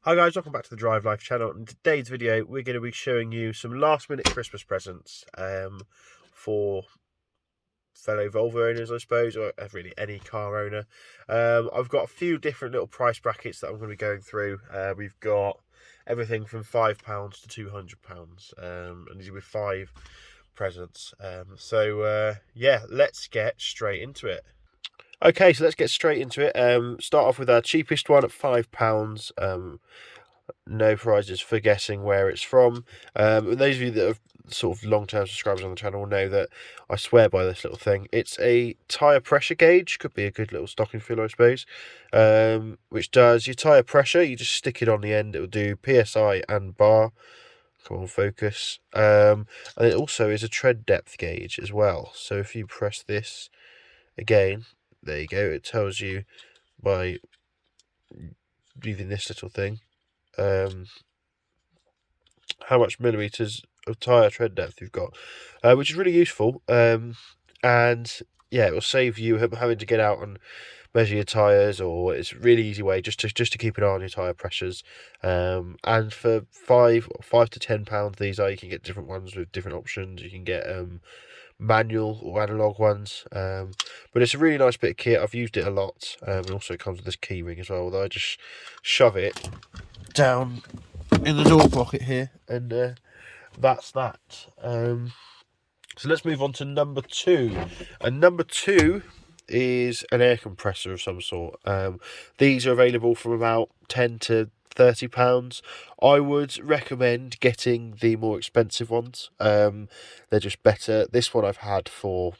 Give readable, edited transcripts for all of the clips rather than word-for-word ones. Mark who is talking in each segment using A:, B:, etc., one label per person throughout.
A: Hi guys, welcome back to the Drive Life channel. In today's video, we're going to be showing you some last minute Christmas presents for fellow Volvo owners, I suppose, or really any car owner. I've got a few different little price brackets that I'm going to be going through. We've got everything from £5 to £200, and these are with 5 presents. Yeah, let's get straight into it. Okay, so let's get straight into it. Start off with our cheapest one at £5. No prizes for guessing where it's from. And those of you that are sort of long-term subscribers on the channel will know that I swear by this little thing. It's a tyre pressure gauge. Could be a good little stocking filler, I suppose. Which does your tyre pressure. You just stick it on the end. It will do PSI and bar. Come on, focus. And it also is a tread depth gauge as well. So if you press this again, there you go. It tells you by using this little thing how much millimeters of tyre tread depth you've got, which is really useful. And yeah, it will save you having to get out and measure your tyres, or it's a really easy way just to keep an eye on your tyre pressures. And for £5 to £10 these are, you can get different ones with different options. You can get manual or analog ones, but it's a really nice bit of kit. I've used it a lot. It also comes with this key ring as well, although I just shove it down in the door pocket here, and that's that. So let's move on to number 2, and number 2 is an air compressor of some sort. These are available from about £10 to £30. I would recommend getting the more expensive ones. They're just better. This one I've had for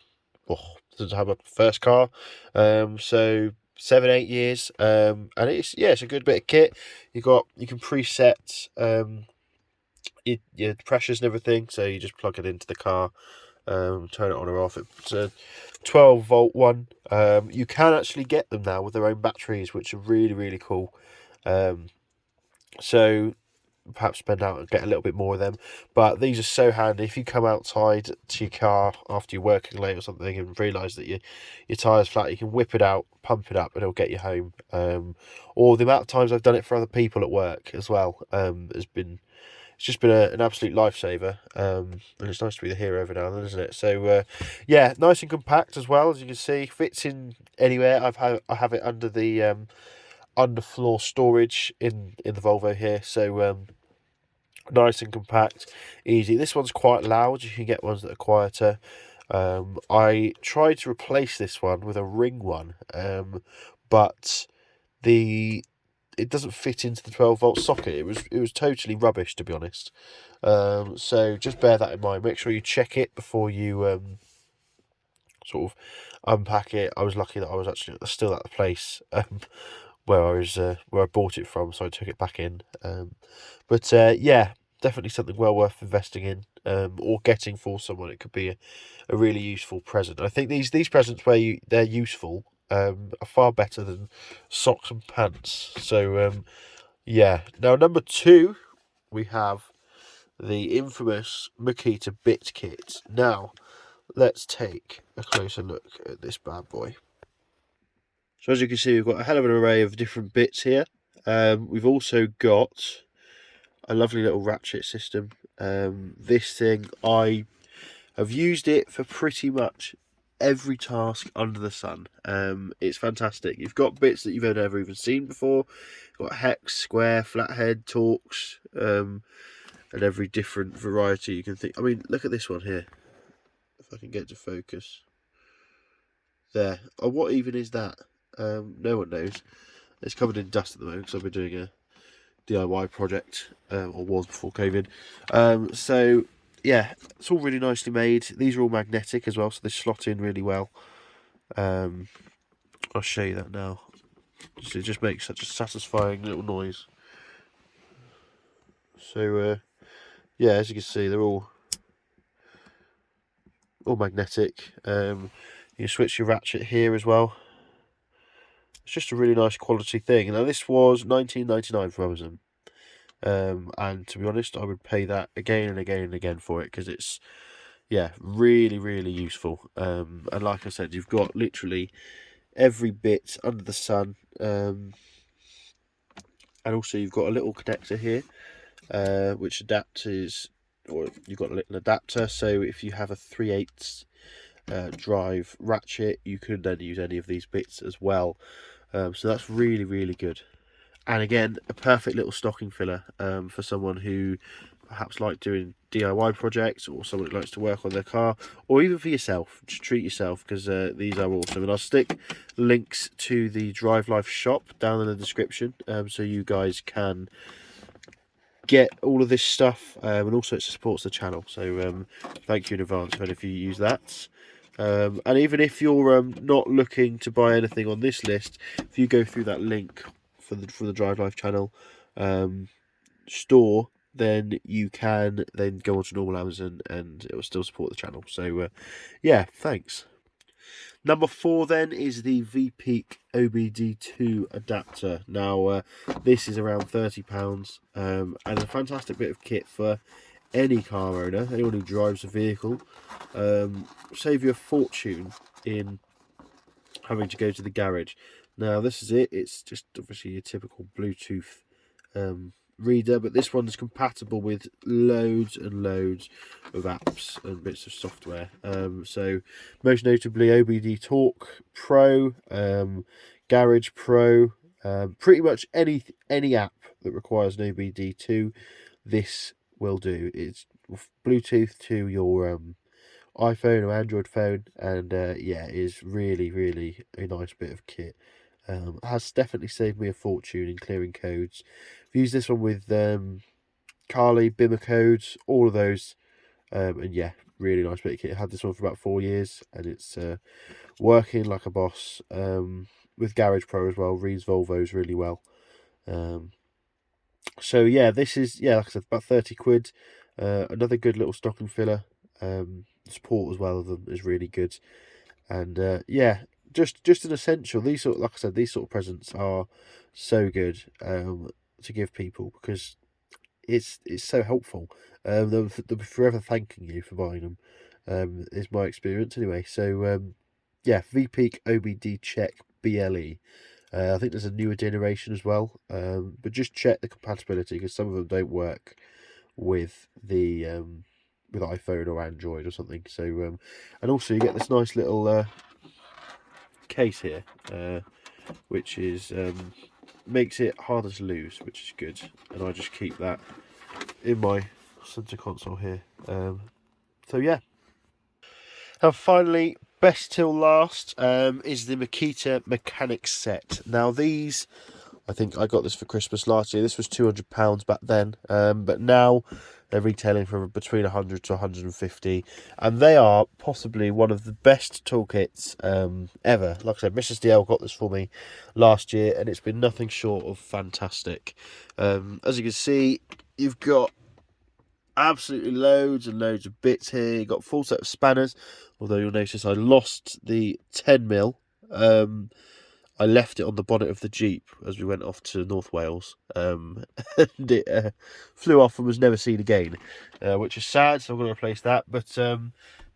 A: since I had my first car, so 7-8 years, and it's a good bit of kit. You can preset your pressures and everything, so you just plug it into the car, turn it on or off. It's a 12-volt one. You can actually get them now with their own batteries, which are really cool. So perhaps spend out and get a little bit more of them, but these are so handy if you come outside to your car after you're working late or something and realise that your tyre's flat. You can whip it out, pump it up, and it'll get you home. Or the amount of times I've done it for other people at work as well, it's just been an absolute lifesaver, and it's nice to be the hero every now and then, isn't it? So yeah, nice and compact as well, as you can see, fits in anywhere. I have it under the underfloor storage in the Volvo here, so nice and compact, easy. This one's quite loud. You can get ones that are quieter. I tried to replace this one with a ring one, but it doesn't fit into the 12-volt socket. It was totally rubbish, to be honest. So just bear that in mind. Make sure you check it before you sort of unpack it. I was lucky that I was actually still at the place where I bought it from, so I took it back in. But yeah, definitely something well worth investing in, or getting for someone. It could be a really useful present. I think these presents where they're useful are far better than socks and pants. So yeah. Now number 2, we have the infamous Makita Bits Kit. Now let's take a closer look at this bad boy. So as you can see, we've got a hell of an array of different bits here. We've also got a lovely little ratchet system. This thing, I have used it for pretty much every task under the sun. It's fantastic. You've got bits that you've never even seen before. You've got hex, square, flathead, Torx, and every different variety you can think. I mean, look at this one here. If I can get to focus. There. Oh, what even is that? No one knows. It's covered in dust at the moment because I've been doing a DIY project, or was before COVID. So yeah, it's all really nicely made. These are all magnetic as well, so they slot in really well. I'll show you that now. It just makes such a satisfying little noise. So yeah, as you can see, they're all magnetic. You switch your ratchet here as well. It's just a really nice quality thing. Now this was £19.99 from Amazon, and to be honest, I would pay that again and again and again for it, because it's really useful. And like I said, you've got literally every bit under the sun. And also you've got a little connector here, which adapts, or you've got a little adapter, so if you have a 3/8 drive ratchet, you can then use any of these bits as well. So that's really, really good. And again, a perfect little stocking filler for someone who perhaps like doing DIY projects, or someone who likes to work on their car, or even for yourself. Just treat yourself, because these are awesome. And I'll stick links to the Drive Life shop down in the description, so you guys can get all of this stuff, and also it supports the channel. So thank you in advance for if you use that. And even if you're not looking to buy anything on this list, if you go through that link for the Drive Life channel store, then you can then go onto normal Amazon and it will still support the channel. So yeah, thanks. Number 4 then is the Vpeak OBD2 adapter. Now this is around £30, and a fantastic bit of kit for any car owner, anyone who drives a vehicle. Save you a fortune in having to go to the garage. Now this is it. It's just obviously your typical Bluetooth reader, but this one is compatible with loads and loads of apps and bits of software. So most notably OBD Talk Pro, Garage Pro, pretty much any app that requires an OBD2, this will do. It's Bluetooth to your iPhone or Android phone, and yeah, it is really, really a nice bit of kit. Has definitely saved me a fortune in clearing codes. I've used this one with Carly, Bimmer codes, all of those, and yeah, really nice bit of kit. I had this one for about 4 years, and it's working like a boss. With Garage Pro as well, reads Volvos really well. So yeah, this is, yeah, like I said, about 30 quid. Another good little stocking filler. Support as well of them is really good, and yeah, just an essential. These sort, like I said, these sort of presents are so good to give people, because it's so helpful. They'll be forever thanking you for buying them. Is my experience anyway. So yeah, Vpeak OBD Check BLE. I think there's a newer generation as well, but just check the compatibility, because some of them don't work with the with iPhone or Android or something. So and also you get this nice little case here, which is makes it harder to lose, which is good, and I just keep that in my center console here. So yeah. And finally, best till last, is the Makita Mechanic Set. Now these, I think I got this for Christmas last year. This was £200 back then, but now they're retailing for between 100 to 150, and they are possibly one of the best toolkits ever. Like I said, Mrs. DL got this for me last year, and it's been nothing short of fantastic. As you can see, you've got absolutely loads and loads of bits here. You've got a full set of spanners, although you'll notice I lost the 10mm. I left it on the bonnet of the Jeep as we went off to North Wales, and it flew off and was never seen again, which is sad, so I'm going to replace that. But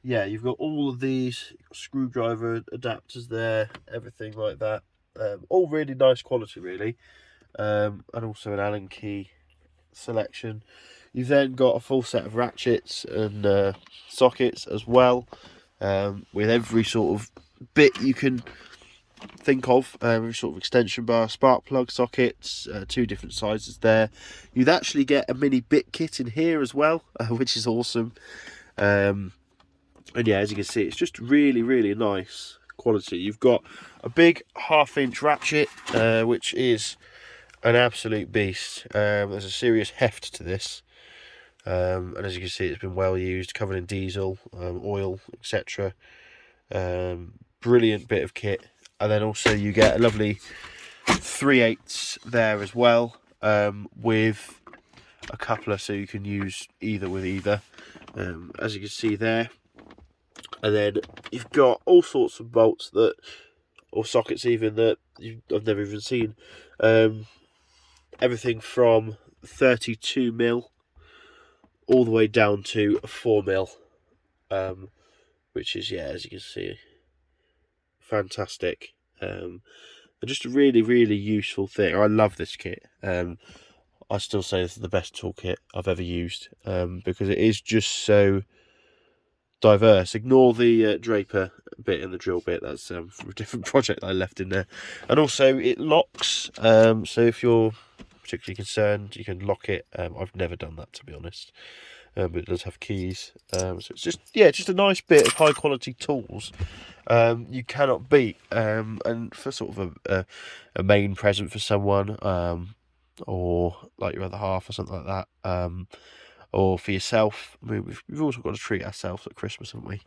A: yeah, you've got all of these screwdriver adapters there, everything like that, all really nice quality really, and also an Allen key selection. You've then got a full set of ratchets and sockets as well, with every sort of bit you can think of, every sort of extension bar, spark plug sockets, 2 different sizes there. You'd actually get a mini bit kit in here as well, which is awesome. And yeah, as you can see, it's just really, really nice quality. You've got a big 1/2-inch ratchet, which is an absolute beast. There's a serious heft to this. And as you can see, it's been well used, covered in diesel, oil, etc. Brilliant bit of kit. And then also you get a lovely 3/8 there as well, with a coupler, so you can use either with either, as you can see there. And then you've got all sorts of bolts that, or sockets even, that I've never even seen. Everything from 32mm all the way down to 4mm, which is, yeah, as you can see, fantastic. just a really, really useful thing. I love this kit. I still say this is the best toolkit I've ever used, because it is just so diverse. Ignore the draper bit and the drill bit. That's from a different project that I left in there. And also it locks, so if you're particularly concerned, you can lock it. I've never done that, to be honest, but it does have keys. So it's just, yeah, just a nice bit of high quality tools you cannot beat, and for sort of a main present for someone, or like your other half or something like that, or for yourself. I mean, we've also got to treat ourselves at Christmas, haven't we?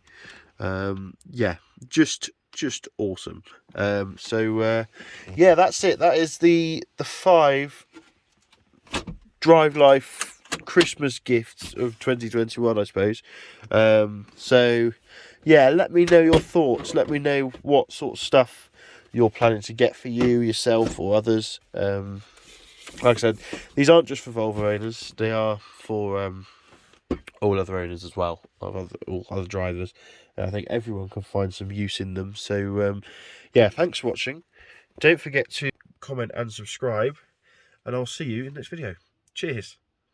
A: Yeah, just awesome. Yeah, that's it. That is the 5 Drive Life Christmas gifts of 2021, I suppose. So yeah, let me know your thoughts. Let me know what sort of stuff you're planning to get for you, yourself, or others. Like I said, these aren't just for Volvo owners. They are for all other owners as well, all other drivers. And I think everyone can find some use in them. So yeah, thanks for watching. Don't forget to comment and subscribe, and I'll see you in the next video. Cheers.